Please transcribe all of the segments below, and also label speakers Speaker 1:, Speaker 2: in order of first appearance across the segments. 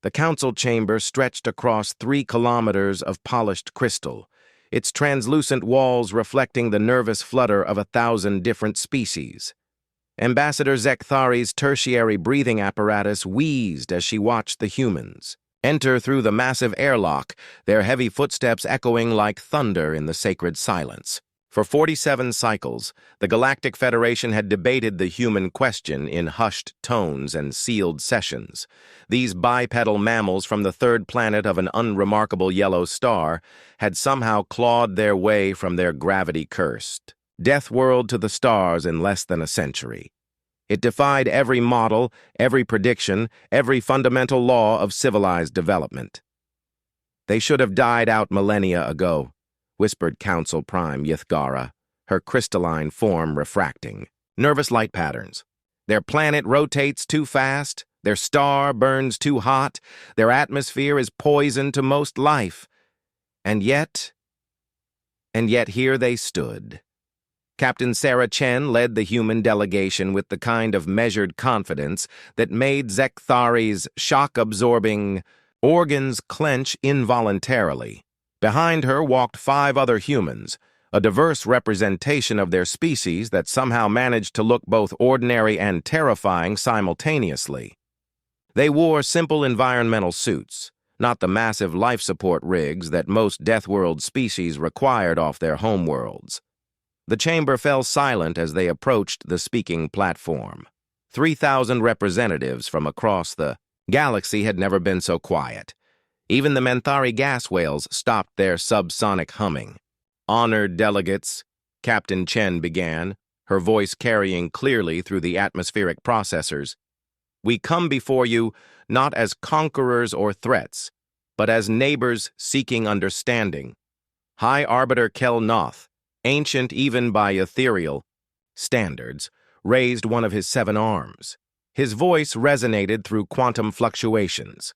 Speaker 1: The council chamber stretched across 3 kilometers of polished crystal, its translucent walls reflecting the nervous flutter of 1,000 different species. Ambassador Zekthari's tertiary breathing apparatus wheezed as she watched the humans enter through the massive airlock, their heavy footsteps echoing like thunder in the sacred silence. For 47 cycles, the Galactic Federation had debated the human question in hushed tones and sealed sessions. These bipedal mammals from the third planet of an unremarkable yellow star had somehow clawed their way from their gravity-cursed Deathworld to the stars in less than a century. It defied every model, every prediction, every fundamental law of civilized development. "They should have died out millennia ago," whispered Council Prime Yithgara, her crystalline form refracting. "Nervous light patterns. Their planet rotates too fast, their star burns too hot, their atmosphere is poison to most life. And yet here they stood. Captain Sarah Chen led the human delegation with the kind of measured confidence that made Zekthari's shock-absorbing organs clench involuntarily. Behind her walked 5 other humans, a diverse representation of their species that somehow managed to look both ordinary and terrifying simultaneously. They wore simple environmental suits, not the massive life support rigs that most Deathworld species required off their homeworlds. The chamber fell silent as they approached the speaking platform. 3,000 representatives from across the galaxy had never been so quiet. Even the Menthari gas whales stopped their subsonic humming. "Honored delegates," Captain Chen began, her voice carrying clearly through the atmospheric processors, "we come before you not as conquerors or threats, but as neighbors seeking understanding. High Arbiter Kel Noth, ancient even by ethereal standards, raised one of his 7 arms. His voice resonated through quantum fluctuations.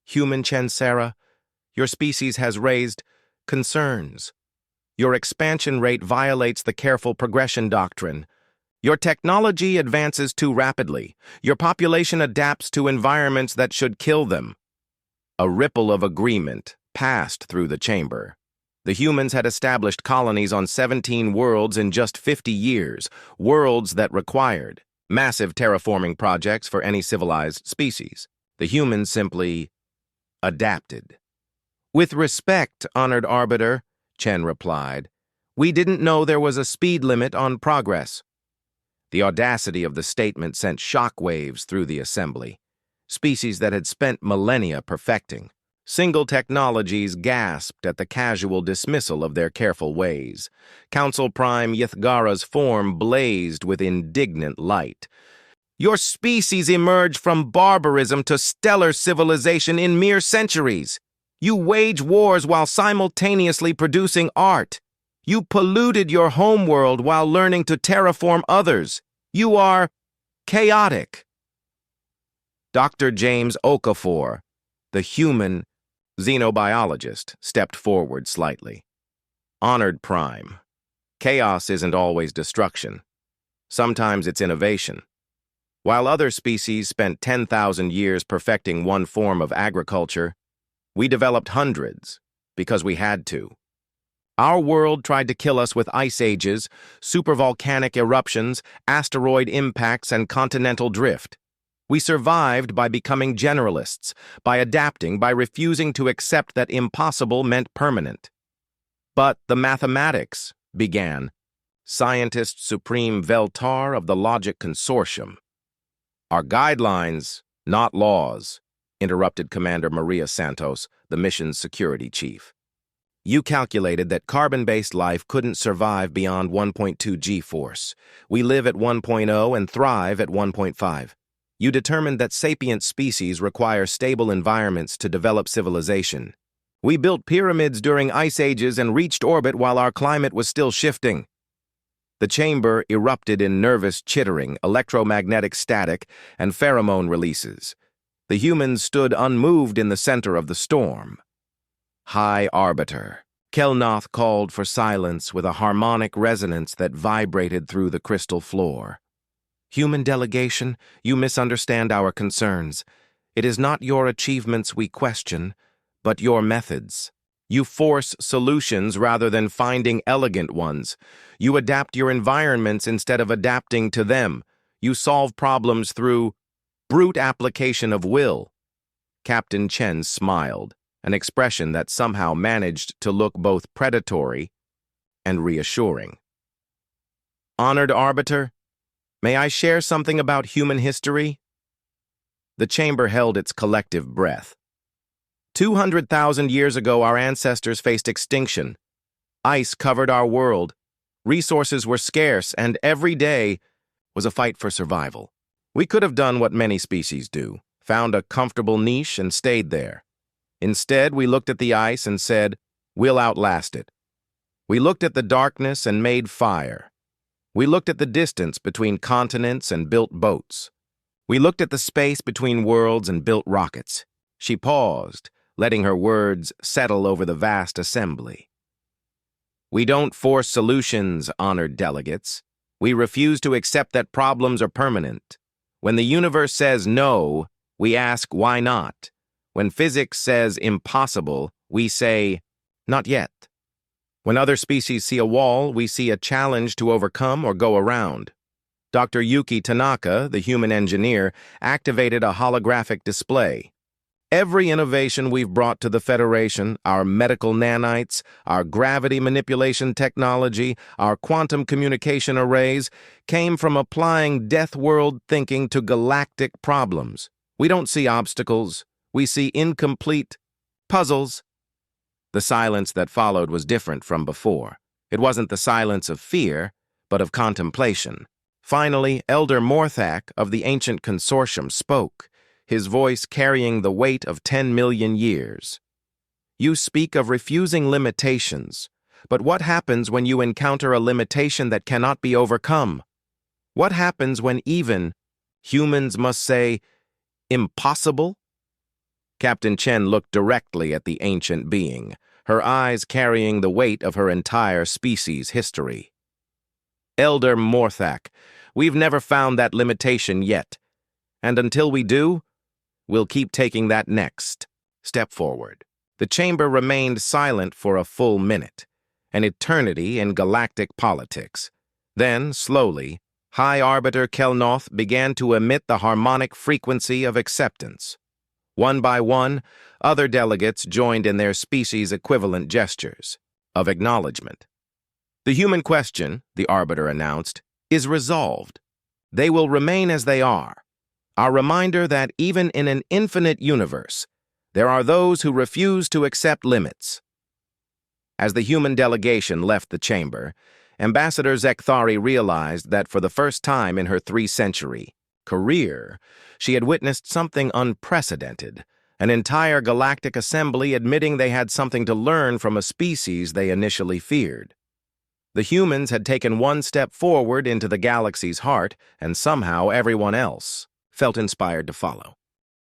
Speaker 1: Human Chen Sarah, your species has raised concerns. Your expansion rate violates the careful progression doctrine. Your technology advances too rapidly. Your population adapts to environments that should kill them." A ripple of agreement passed through the chamber. The humans had established colonies on 17 worlds in just 50 years, worlds that required massive terraforming projects for any civilized species. The humans simply adapted. "With respect, honored Arbiter," Chen replied, "we didn't know there was a speed limit on progress." The audacity of the statement sent shockwaves through the assembly. Species that had spent millennia perfecting. Single technologies gasped at the casual dismissal of their careful ways. Council Prime Yithgara's form blazed with indignant light. "Your species emerged from barbarism to stellar civilization in mere centuries. You wage wars while simultaneously producing art. You polluted your homeworld while learning to terraform others. You are chaotic." Dr. James Okafor, the human xenobiologist, stepped forward slightly. "Honored Prime, chaos isn't always destruction. Sometimes it's innovation. While other species spent 10,000 years perfecting one form of agriculture, we developed hundreds because we had to. Our world tried to kill us with ice ages, supervolcanic eruptions, asteroid impacts, and continental drift. We survived by becoming generalists, by adapting, by refusing to accept that impossible meant permanent. But the mathematics began. Scientist Supreme Veltar of the Logic Consortium. Our guidelines, not laws," interrupted Commander Maria Santos, the mission's security chief. "You calculated that carbon-based life couldn't survive beyond 1.2 G-force. We live at 1.0 and thrive at 1.5. You determined that sapient species require stable environments to develop civilization. We built pyramids during ice ages and reached orbit while our climate was still shifting." The chamber erupted in nervous chittering, electromagnetic static, and pheromone releases. The humans stood unmoved in the center of the storm. "High Arbiter," Kelnoth called for silence with a harmonic resonance that vibrated through the crystal floor. "Human delegation, you misunderstand our concerns. It is not your achievements we question, but your methods. You force solutions rather than finding elegant ones. You adapt your environments instead of adapting to them. You solve problems through brute application of will. Captain Chen smiled, an expression that somehow managed to look both predatory and reassuring. Honored Arbiter, may I share something about human history? The chamber held its collective breath. 200,000 years ago, our ancestors faced extinction. Ice covered our world. Resources were scarce, and every day was a fight for survival. We could have done what many species do, found a comfortable niche and stayed there. Instead, we looked at the ice and said, we'll outlast it. We looked at the darkness and made fire. We looked at the distance between continents and built boats. We looked at the space between worlds and built rockets. She paused, letting her words settle over the vast assembly. We don't force solutions, honored delegates. We refuse to accept that problems are permanent. When the universe says no, we ask why not. When physics says impossible, we say, not yet. When other species see a wall, we see a challenge to overcome or go around. Dr. Yuki Tanaka, the human engineer, activated a holographic display. Every innovation we've brought to the Federation, our medical nanites, our gravity manipulation technology, our quantum communication arrays, came from applying Deathworld thinking to galactic problems. We don't see obstacles. We see incomplete puzzles. The silence that followed was different from before. It wasn't the silence of fear, but of contemplation. Finally, Elder Morthak of the ancient consortium spoke, his voice carrying the weight of 10 million years. You speak of refusing limitations, but what happens when you encounter a limitation that cannot be overcome? What happens when even humans must say, impossible? Captain Chen looked directly at the ancient being, her eyes carrying the weight of her entire species' history. Elder Morthak, we've never found that limitation yet, and until we do, we'll keep taking that next step forward. The chamber remained silent for a full minute, an eternity in galactic politics. Then, slowly, High Arbiter Kelnoth began to emit the harmonic frequency of acceptance. One by one, other delegates joined in their species-equivalent gestures of acknowledgement. The human question, the Arbiter announced, is resolved. They will remain as they are. Our reminder that even in an infinite universe, there are those who refuse to accept limits. As the human delegation left the chamber, Ambassador Zekthari realized that for the first time in her 3-century career, she had witnessed something unprecedented, an entire galactic assembly admitting they had something to learn from a species they initially feared. The humans had taken one step forward into the galaxy's heart, and somehow everyone else felt inspired to follow.